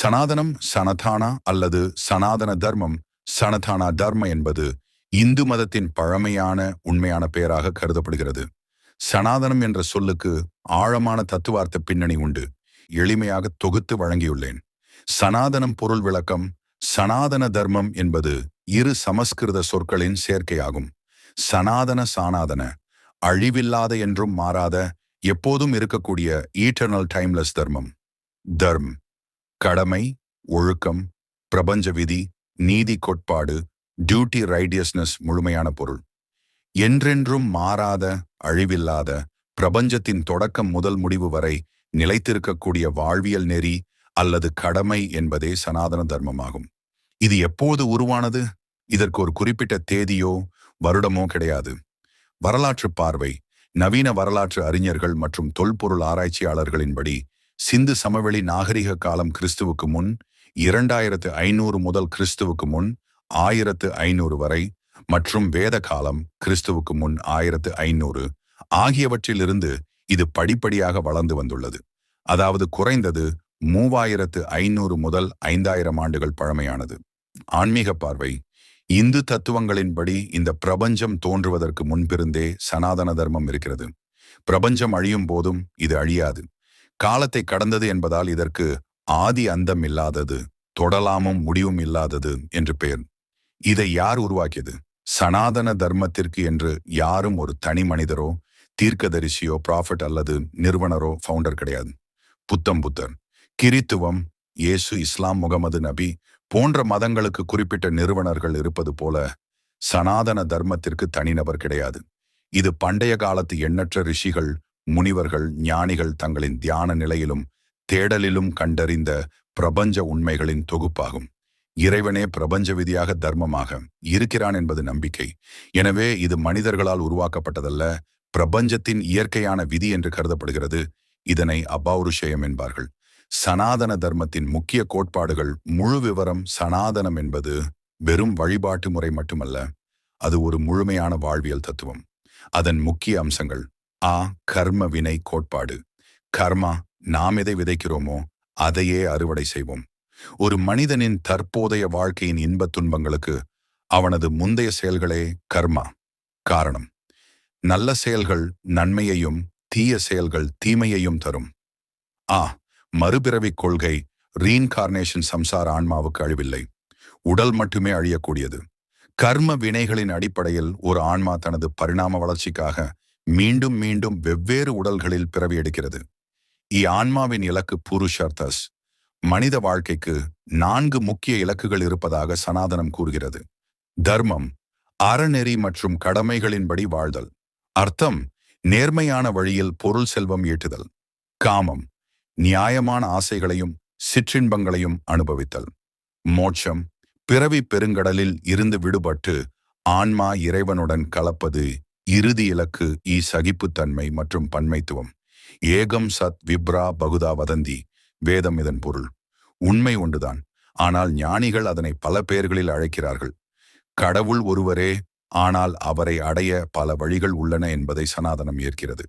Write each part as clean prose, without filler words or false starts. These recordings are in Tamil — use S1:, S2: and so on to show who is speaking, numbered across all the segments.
S1: சனாதனம் சனதானா அல்லது சனாதன தர்மம் சனதானா தர்ம என்பது இந்து மதத்தின் பழமையான உண்மையான பெயராக கருதப்படுகிறது. சனாதனம் என்ற சொல்லுக்கு ஆழமான தத்துவார்த்த பின்னணி உண்டு. எளிமையாக தொகுத்து வழங்கியுள்ளேன். சனாதனம் பொருள் விளக்கம். சனாதன தர்மம் என்பது இரு சமஸ்கிருத சொற்களின் சேர்க்கையாகும். சனாதன சானாதன, அழிவில்லாத என்றும் மாறாத, எப்போதும் இருக்கக்கூடிய ஈட்டர்னல் டைம்லெஸ் தர்மம். தர்ம் கடமை, ஒழுக்கம், பிரபஞ்ச விதி, நீதி கோட்பாடு, டியூட்டி ரைடியஸ்னஸ் முழுமையான பொருள். என்றென்றும் மாறாத, அழிவில்லாத, பிரபஞ்சத்தின் தொடக்கம் முதல் முடிவு வரை நிலைத்திருக்கக்கூடிய வாழ்வியல் நெறி அல்லது கடமை என்பதே சனாதன தர்மமாகும். இது எப்போது உருவானது? இதற்கு ஒரு குறிப்பிட்ட தேதியோ வருடமோ கிடையாது. வரலாற்று பார்வை. நவீன வரலாற்று அறிஞர்கள் மற்றும் தொல்பொருள் ஆராய்ச்சியாளர்களின்படி சிந்து சமவெளி நாகரிக காலம் கிறிஸ்துவுக்கு முன் 2500 முதல் கிறிஸ்துவுக்கு முன் 1500 வரை மற்றும் வேத காலம் கிறிஸ்துவுக்கு முன் 1500 ஆகியவற்றிலிருந்து இது படிப்படியாக வளர்ந்து வந்துள்ளது. அதாவது குறைந்தது 3500 முதல் 5000 ஆண்டுகள் பழமையானது. ஆன்மீக பார்வை. இந்து தத்துவங்களின்படி இந்த பிரபஞ்சம் தோன்றுவதற்கு முன்பிருந்தே சனாதன தர்மம் இருக்கிறது. பிரபஞ்சம் அழியும் போதும் இது அழியாது. காலத்தை கடந்தது என்பதால் இதற்கு ஆதி அந்தம் இல்லாதது, தொடலாமும் முடிவும் இல்லாதது என்று பெயர். இதை யார் உருவாக்கியது? சனாதன தர்மத்திற்கு என்று யாரும் ஒரு தனி மனிதரோ தீர்க்கதரிசியோ ப்ராஃபட் அல்லது நிறுவனரோ ஃபவுண்டர் கிடையாது. புத்தர், கிறித்துவம், இயேசு, இஸ்லாம், முகமது நபி போன்ற மதங்களுக்கு குறிப்பிட்ட நிறுவனர்கள் இருப்பது போல சனாதன தர்மத்திற்கு தனிநபர் கிடையாது. இது பண்டைய காலத்து எண்ணற்ற ரிஷிகள், முனிவர்கள், ஞானிகள் தங்களின் தியான நிலையிலும் தேடலிலும் கண்டறிந்த பிரபஞ்ச உண்மைகளின் தொகுப்பாகும். இறைவனே பிரபஞ்ச விதியாக தர்மமாக இருக்கிறான் என்பது நம்பிக்கை. எனவே இது மனிதர்களால் உருவாக்கப்பட்டதல்ல, பிரபஞ்சத்தின் இயற்கையான விதி என்று கருதப்படுகிறது. இதனை அபௌருஷேயம் என்பார்கள். சனாதன தர்மத்தின் முக்கிய கோட்பாடுகள். முழு விவரம். சனாதனம் என்பது வெறும் வழிபாட்டு முறை மட்டுமல்ல, அது ஒரு முழுமையான வாழ்வியல் தத்துவம். அதன் முக்கிய அம்சங்கள். கர்ம வினை கோட்பாடு. கர்மா, நாம் எதை விதைக்கிறோமோ அதையே அறுவடை செய்வோம். ஒரு மனிதனின் தற்போதைய வாழ்க்கையின் இன்பத் துன்பங்களுக்கு அவனது முந்தைய செயல்களே கர்மா காரணம். நல்ல செயல்கள் நன்மையையும் தீய செயல்கள் தீமையையும் தரும். மறுபிறவிக் கொள்கை. ரீஇன்கார்னேஷன். சம்சார ஆன்மாவுக்கு அழிவில்லை, உடல் மட்டுமே அழியக்கூடியது. கர்ம வினைகளின் அடிப்படையில் ஒரு ஆன்மா தனது பரிணாம வளர்ச்சிக்காக மீண்டும் மீண்டும் வெவ்வேறு உடல்களில் பிறவி எடுக்கிறது. ஆன்மாவின் இலக்கு புருஷார்த்தஸ். மனித வாழ்க்கைக்கு 4 முக்கிய இலக்குகள் இருப்பதாக சனாதனம் கூறுகிறது. தர்மம், அறநெறி மற்றும் கடமைகளின்படி வாழ்தல். அர்த்தம், நேர்மையான வழியில் பொருள் செல்வம் ஈட்டுதல். காமம், நியாயமான ஆசைகளையும் சிற்றின்பங்களையும் அனுபவித்தல். மோட்சம், பிறவி பெருங்கடலில் இருந்து விடுபட்டு ஆன்மா இறைவனுடன் கலப்பது. இறுதி இலக்கு சகிப்புத்தன்மை மற்றும் பன்மைத்துவம். ஏகம் சத் விப்ரா பகுதா வதந்தி. வேதம் இதன் பொருள். உண்மை ஒன்றுதான், ஆனால் ஞானிகள் அதனை பல பெயர்களில் அழைக்கிறார்கள். கடவுள் ஒருவரே, ஆனால் அவரை அடைய பல வழிகள் உள்ளன என்பதை சனாதனம் ஏற்கிறது.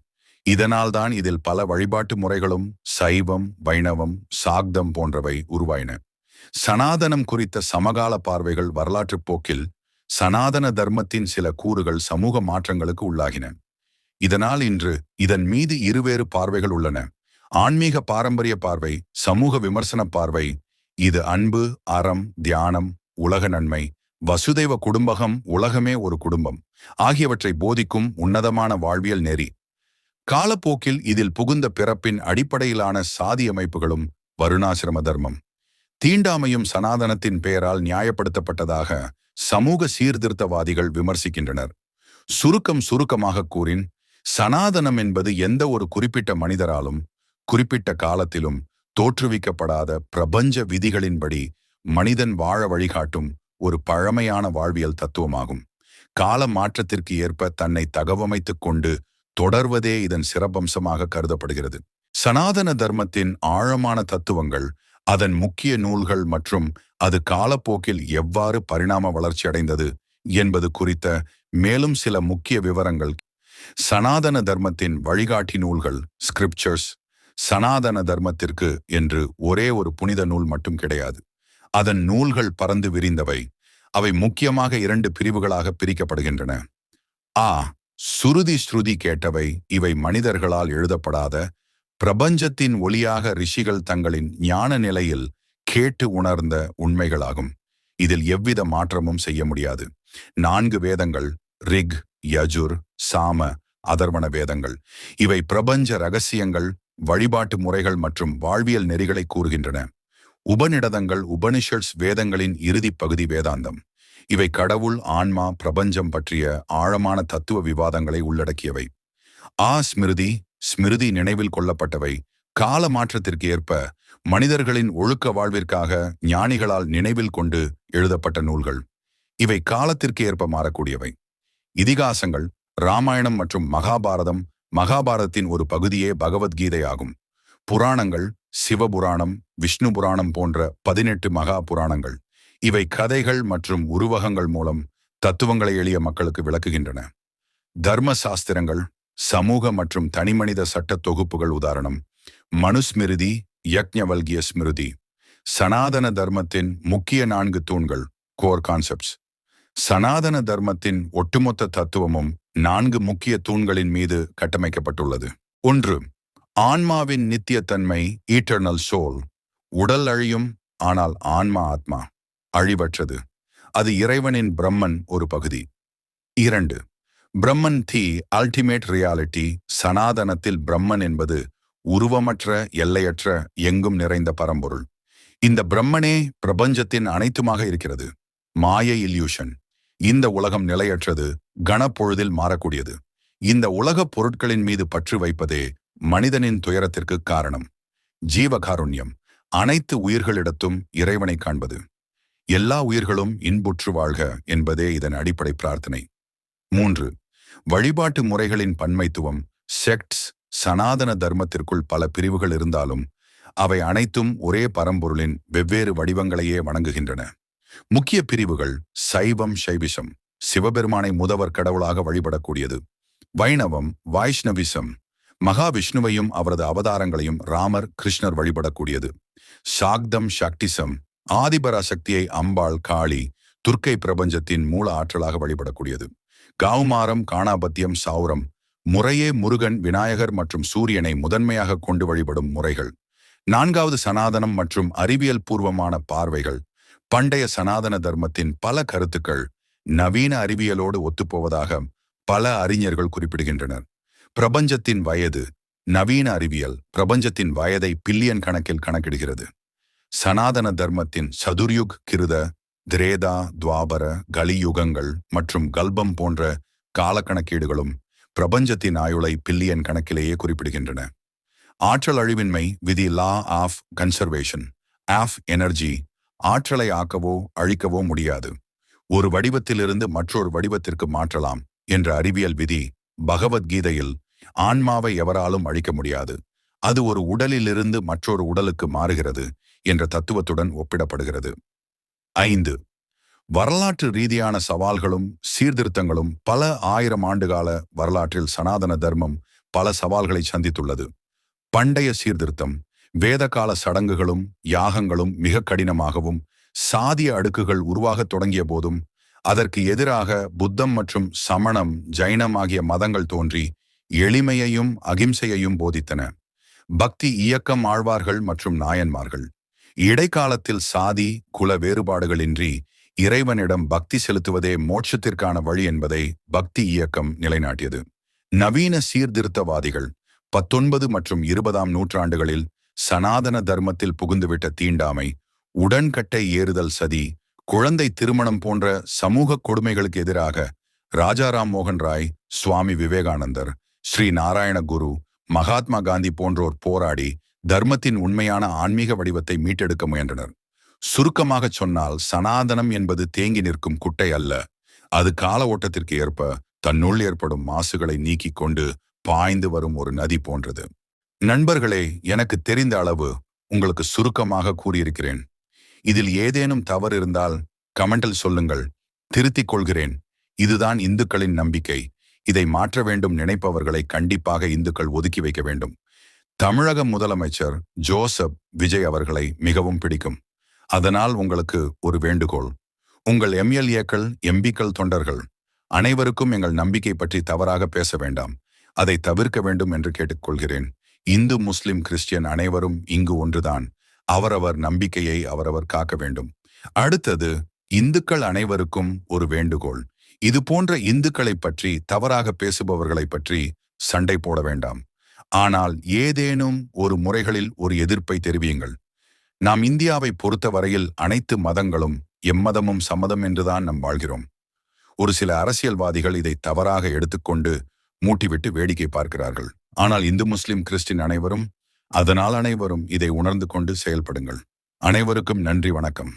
S1: இதனால்தான் இதில் பல வழிபாட்டு முறைகளும் சைவம், வைணவம், சாக்தம் போன்றவை உருவாயின. சனாதனம் குறித்த சமகால பார்வைகள். வரலாற்று போக்கில் சனாதன தர்மத்தின் சில கூறுகள் சமூக மாற்றங்களுக்கு உள்ளாகின. இதனால் இன்று இதன் மீது இருவேறு பார்வைகள் உள்ளன. ஆன்மீக பாரம்பரிய பார்வை, சமூக விமர்சன பார்வை. இது அன்பு, அறம், தியானம், உலக நன்மை, வசுதெய்வ குடும்பகம், உலகமே ஒரு குடும்பம் ஆகியவற்றை போதிக்கும் உன்னதமான வாழ்வியல் நெறி. காலப்போக்கில் இதில் புகுந்த பிறப்பின் அடிப்படையிலான சாதி அமைப்புகளும் வருணாசிரம தர்மம், தீண்டாமையும் சனாதனத்தின் பெயரால் நியாயப்படுத்தப்பட்டதாக சமூக சீர்திருத்தவாதிகள் விமர்சிக்கின்றனர். சுருக்கமாக கூறின், சனாதனம் என்பது எந்த ஒரு குறிப்பிட்ட மனிதராலும் குறிப்பிட்ட காலத்திலும் தோற்றுவிக்கப்படாத பிரபஞ்ச விதிகளின்படி மனிதன் வாழ வழிகாட்டும் ஒரு பழமையான வாழ்வியல் தத்துவமாகும். கால மாற்றத்திற்கு ஏற்ப தன்னை தகவமைத்துக் கொண்டு தொடர்வதே இதன் சிறப்பம்சமாக கருதப்படுகிறது. சனாதன தர்மத்தின் ஆழமான தத்துவங்கள், அதன் முக்கிய நூல்கள் மற்றும் அது காலப்போக்கில் எவ்வாறு பரிணாம வளர்ச்சி அடைந்தது என்பது குறித்த மேலும் சில முக்கிய விவரங்கள். சனாதன தர்மத்தின் வழிகாட்டி நூல்கள். ஸ்கிரிப்சர்ஸ். சனாதன தர்மத்திற்கு என்று ஒரே ஒரு புனித நூல் மட்டும் கிடையாது. அதன் நூல்கள் பறந்து விரிந்தவை. அவை முக்கியமாக 2 பிரிவுகளாக பிரிக்கப்படுகின்றன. ஆ சுருதி ஸ்ருதி கேட்டவை. இவை மனிதர்களால் எழுதப்படாத, பிரபஞ்சத்தின் ஒளியாக ரிஷிகள் தங்களின் ஞான நிலையில் கேட்டு உணர்ந்த உண்மைகளாகும். இதில் எவ்வித மாற்றமும் செய்ய முடியாது. 4 வேதங்கள், ரிக், யஜுர், சாம, அதர்வண வேதங்கள். இவை பிரபஞ்ச ரகசியங்கள், வழிபாட்டு முறைகள் மற்றும் வாழ்வியல் நெறிகளை கூறுகின்றன. உபநிடதங்கள், உபனிஷட்ஸ் வேதங்களின் இறுதிப் பகுதி வேதாந்தம். இவை கடவுள், ஆன்மா, பிரபஞ்சம் பற்றிய ஆழமான தத்துவ விவாதங்களை உள்ளடக்கியவை. ஸ்மிருதி, ஸ்மிருதி நினைவில் கொள்ளப்பட்டவை. கால மாற்றத்திற்கு ஏற்ப மனிதர்களின் ஒழுக்க வாழ்விற்காக ஞானிகளால் நினைவில் கொண்டு எழுதப்பட்ட நூல்கள். இவை காலத்திற்கு ஏற்ப மாறக்கூடியவை. இதிகாசங்கள், ராமாயணம் மற்றும் மகாபாரதம். மகாபாரதத்தின் ஒரு பகுதியே பகவத்கீதை ஆகும். புராணங்கள், சிவபுராணம், விஷ்ணு புராணம் போன்ற 18 மகா புராணங்கள். இவை கதைகள் மற்றும் உருவகங்கள் மூலம் தத்துவங்களை எளிய மக்களுக்கு விளக்குகின்றன. தர்ம சாஸ்திரங்கள், சமூக மற்றும் தனிமனித சட்ட தொகுப்புகள். உதாரணம் மனுஸ்மிருதி, யக்ஞவல்கிய ஸ்மிருதி. சனாதன தர்மத்தின் முக்கிய 4 தூண்கள், கோர் கான்செப்ட்ஸ். சனாதன தர்மத்தின் ஒட்டுமொத்த தத்துவமும் 4 முக்கிய தூண்களின் மீது கட்டமைக்கப்பட்டுள்ளது. 1. ஆன்மாவின் நித்தியத்தன்மை, ஈட்டர்னல் சோல். உடல் அழியும், ஆனால் ஆத்மா அழிவற்றது. அது இறைவனின் பிரம்மன் ஒரு பகுதி. 2. பிரம்மன் தி அல்டிமேட் ரியாலிட்டி. சனாதனத்தில் பிரம்மன் என்பது உருவமற்ற, எல்லையற்ற, எங்கும் நிறைந்த பரம்பொருள். இந்த பிரம்மனே பிரபஞ்சத்தின் அனைத்துமாக இருக்கிறது. மாயை, இல்யூஷன். இந்த உலகம் நிலையற்றது, கணப்பொழுதில் மாறக்கூடியது. இந்த உலகப் பொருட்களின் மீது பற்று வைப்பதே மனிதனின் துயரத்திற்கு காரணம். ஜீவகாருண்யம். அனைத்து உயிர்களிடத்தும் இறைவனை காண்பது. எல்லா உயிர்களும் இன்புற்று வாழ்க என்பதே இதன் அடிப்படை பிரார்த்தனை. 3. வழிபாட்டு முறைகளின் பன்மைத்துவம், செக்ட்ஸ். சனாதன தர்மத்திற்குள் பல பிரிவுகள் இருந்தாலும் அவை அனைத்தும் ஒரே பரம்பொருளின் வெவ்வேறு வடிவங்களையே வணங்குகின்றன. முக்கிய பிரிவுகள்: சைவம், சைவிசம், சிவபெருமானை முதவர் கடவுளாக வழிபடக்கூடியது. வைணவம், வைஷ்ணவிசம், மகாவிஷ்ணுவையும் அவரது அவதாரங்களையும் ராமர், கிருஷ்ணர் வழிபடக்கூடியது. சாக்தம், சக்திசம், ஆதிபராசக்தியை அம்பாள், காளி, துர்க்கை பிரபஞ்சத்தின் மூல ஆற்றலாக வழிபடக்கூடியது. கௌமாரம், காணாபத்தியம், சௌரம், முறையே முருகன், விநாயகர் மற்றும் சூரியனை முதன்மையாக கொண்டு வழிபடும் முறைகள். 4வது சனாதனம் மற்றும் அறிவியல் பூர்வமான பார்வைகள். பண்டைய சனாதன தர்மத்தின் பல கருத்துக்கள் நவீன அறிவியலோடு ஒத்துப்போவதாக பல அறிஞர்கள் குறிப்பிடுகின்றனர். பிரபஞ்சத்தின் வயது. நவீன அறிவியல் பிரபஞ்சத்தின் வயதை பில்லியன் கணக்கில் கணக்கிடுகிறது. சனாதன தர்மத்தின் சதுர்யுக், கிருத, திரேதா, துவாபர, கலியுகங்கள் மற்றும் கல்பம் போன்ற காலக்கணக்கீடுகளும் பிரபஞ்சத்தின் ஆயுளை பில்லியன் கணக்கிலேயே குறிப்பிடுகின்றன. ஆற்றல் அழிவின்மை விதி, law of conservation, of energy. ஆற்றலை ஆக்கவோ அழிக்கவோ முடியாது. ஒரு வடிவத்திலிருந்து மற்றொரு வடிவத்திற்கு மாற்றலாம் என்ற அறிவியல் விதி பகவத்கீதையில் ஆன்மாவை எவராலும் அழிக்க முடியாது, அது ஒரு உடலிலிருந்து மற்றொரு உடலுக்கு மாறுகிறது என்ற தத்துவத்துடன் ஒப்பிடப்படுகிறது. 5. வரலாற்று ரீதியான சவால்களும் சீர்திருத்தங்களும். பல 1000 ஆண்டுகால வரலாற்றில் சனாதன தர்மம் பல சவால்களை சந்தித்துள்ளது. பண்டைய சீர்திருத்தம். வேதகால சடங்குகளும் யாகங்களும் மிக கடினமாகவும் சாதிய அடுக்குகள் உருவாகத் தொடங்கிய போதும் அதற்கு எதிராக புத்தம் மற்றும் சமணம், ஜைனம் ஆகிய மதங்கள் தோன்றி எளிமையையும் அகிம்சையையும் போதித்தன. பக்தி இயக்கம், ஆழ்வார்கள் மற்றும் நாயன்மார்கள். இடைக்காலத்தில் சாதி, குல வேறுபாடுகளின்றி இறைவனிடம் பக்தி செலுத்துவதே மோட்சத்திற்கான வழி என்பதை பக்தி இயக்கம் நிலைநாட்டியது. நவீன சீர்திருத்தவாதிகள். 19 மற்றும் 20ஆம் நூற்றாண்டுகளில் சனாதன தர்மத்தில் புகுந்துவிட்ட தீண்டாமை, உடன்கட்டை ஏறுதல், சதி, குழந்தை திருமணம் போன்ற சமூக கொடுமைகளுக்கு எதிராக ராஜாராம் மோகன் ராய், சுவாமி விவேகானந்தர், ஸ்ரீ நாராயண குரு, மகாத்மா காந்தி போன்றோர் போராடி தர்மத்தின் உண்மையான ஆன்மீக வடிவத்தை மீட்டெடுக்க முயன்றனர். சுருக்கமாக சொன்னால், சனாதனம் என்பது தேங்கி நிற்கும் குட்டை அல்ல. அது கால ஓட்டத்திற்கு ஏற்ப தன்னுள் ஏற்படும் மாசுகளை நீக்கிக் கொண்டு பாய்ந்து வரும் ஒரு நதி போன்றது. நண்பர்களே, எனக்கு தெரிந்த அளவு உங்களுக்கு சுருக்கமாக கூறியிருக்கிறேன். இதில் ஏதேனும் தவறு இருந்தால் கமெண்டில் சொல்லுங்கள், திருத்திக் கொள்கிறேன். இதுதான் இந்துக்களின் நம்பிக்கை. இதை மாற்ற வேண்டும் நினைப்பவர்களை கண்டிப்பாக இந்துக்கள் ஒதுக்கி வைக்க வேண்டும். தமிழக முதலமைச்சர் ஜோசப் விஜய் அவர்களை மிகவும் பிடிக்கும். அதனால் உங்களுக்கு ஒரு வேண்டுகோள். உங்கள் எம்எல்ஏக்கள், எம்பிக்கள், தொண்டர்கள் அனைவருக்கும் எங்கள் நம்பிக்கை பற்றி தவறாக பேச வேண்டாம். அதை தவிர்க்க வேண்டும் என்று கேட்டுக்கொள்கிறேன். இந்து, முஸ்லிம், கிறிஸ்டியன் அனைவரும் இங்கு ஒன்றுதான். அவரவர் நம்பிக்கையை அவரவர் காக்க வேண்டும். அடுத்தது, இந்துக்கள் அனைவருக்கும் ஒரு வேண்டுகோள். இது போன்ற இந்துக்களை பற்றி தவறாக பேசுபவர்களை பற்றி சண்டை போட வேண்டாம். ஆனால் ஏதேனும் ஒரு முறைகளில் ஒரு எதிர்ப்பை தெரிவியுங்கள். நாம் இந்தியாவை பொறுத்த வரையில் அனைத்து மதங்களும் எம்மதமும் சம்மதம் என்றுதான் நாம் வாழ்கிறோம். ஒரு சில அரசியல்வாதிகள் இதை தவறாக எடுத்துக்கொண்டு மூட்டிவிட்டு வேடிக்கை பார்க்கிறார்கள். ஆனால் இந்து, முஸ்லிம், கிறிஸ்டின் அனைவரும், அதனால் அனைவரும் இதை உணர்ந்து கொண்டு செயல்படுங்கள். அனைவருக்கும் நன்றி, வணக்கம்.